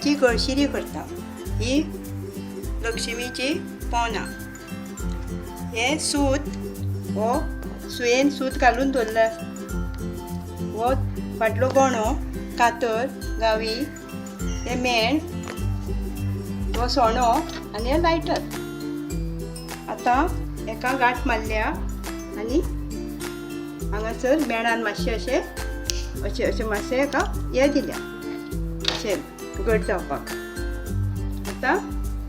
तांदळाची गळशिरी करता। ही लक्ष्मीची पोवनां। हे सूत हो सुयेन सूत घालून दवरला। हो फाटलो गोणो, कातर, गावी, हे मेण, हो सोणो आनी हे लायटर। आतां एका गांठ मारल्या आनी हांगासर मेणान मातशें अशें मातशें एका हे दिल्या अशें घट जावपाक। आतां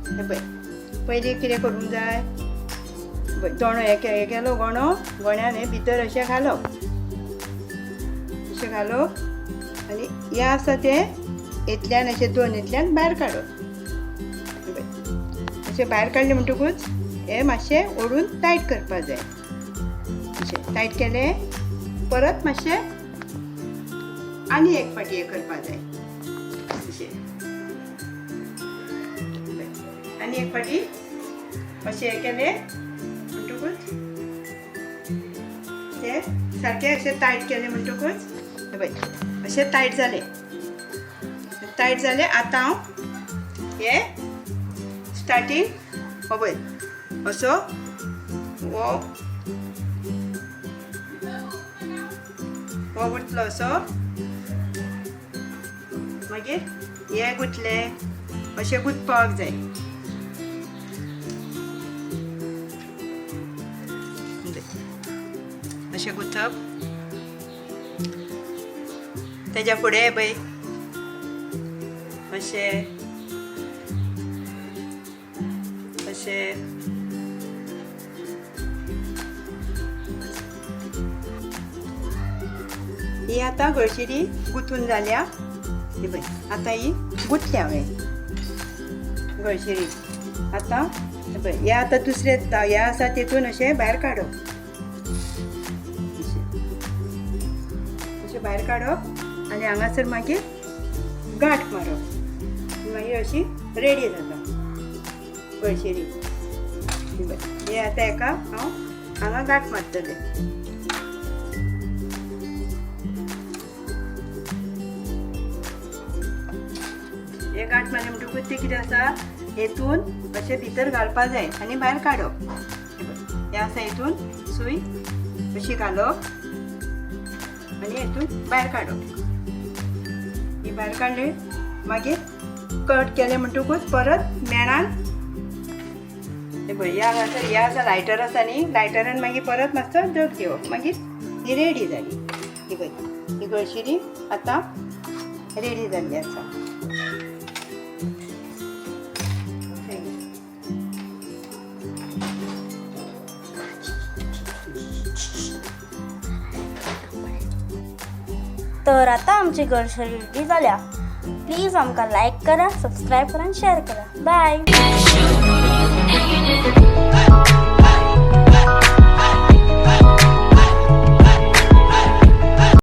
हे पळय पयलीं कितें करूंक जाय, दोणो हे केलो गोणो, गोण्यान हे भितर अशें घालप, अशें घालप आनी हे आसा ते हेतल्यान अशें दोन हेतल्यान भायर काडप। अशें भायर काडलें म्हणटकूच हे मातशें ओडून टायट करपाक जाय। अशें टायट केलें परत मातशें आनी एक फाटी हे करपाक जाय अशें, आनी एक फाटी अशें हे केलें म्हणटकूच ते सारकें अशें टायट केलें म्हणटकूच हे पळय अशें टायट जालें। टायट जालें। आतां हांव हे स्टार्टींग हो पळय असो हो गुंतलो असो, मागीर हे गुंतलें अशें गुंतपाक जाय। अशें गुंथप। तेज्या फुडें पळय अशें अशें ही आतां गळशिरी गुंथून जाल्या। ही पळय आतां ही गुंथल्या हांवें गळशिरी। आतां हे पळय हे आतां दुसरें हे आसा तेतून अशें भायर काडप, अशें भायर काडप आनी हांगासर मागीर गांठ मारप, मागीर अशी रेडी जाता गळशिरी। हे आतां एका हांव हांगा गांठ मारतलें। हे गांठ मारले म्हणटकूच ते कितें आसा हेतून अशें भितर घालपाक जाय आनी भायर काडप। हे आसा हेतून सूय अशी घालप आनी हेतून भायर काडप। ही भायर काडली मागीर कट केलें म्हणटकूच परत मेणान हे पळय हे आसा लायटर आसा न्ही, लायटरान मागीर परत मातसो जग दिवप, मागीर ही रेडी जाली। ही पळय ही गळशिरी आतां रेडी जाल्ली आसा। तर आता आमची गळशिरी रेडी जाल्या। प्लीज आमकां लायक करा, सबस्क्राईब करा आणि शेअर करा। बाय।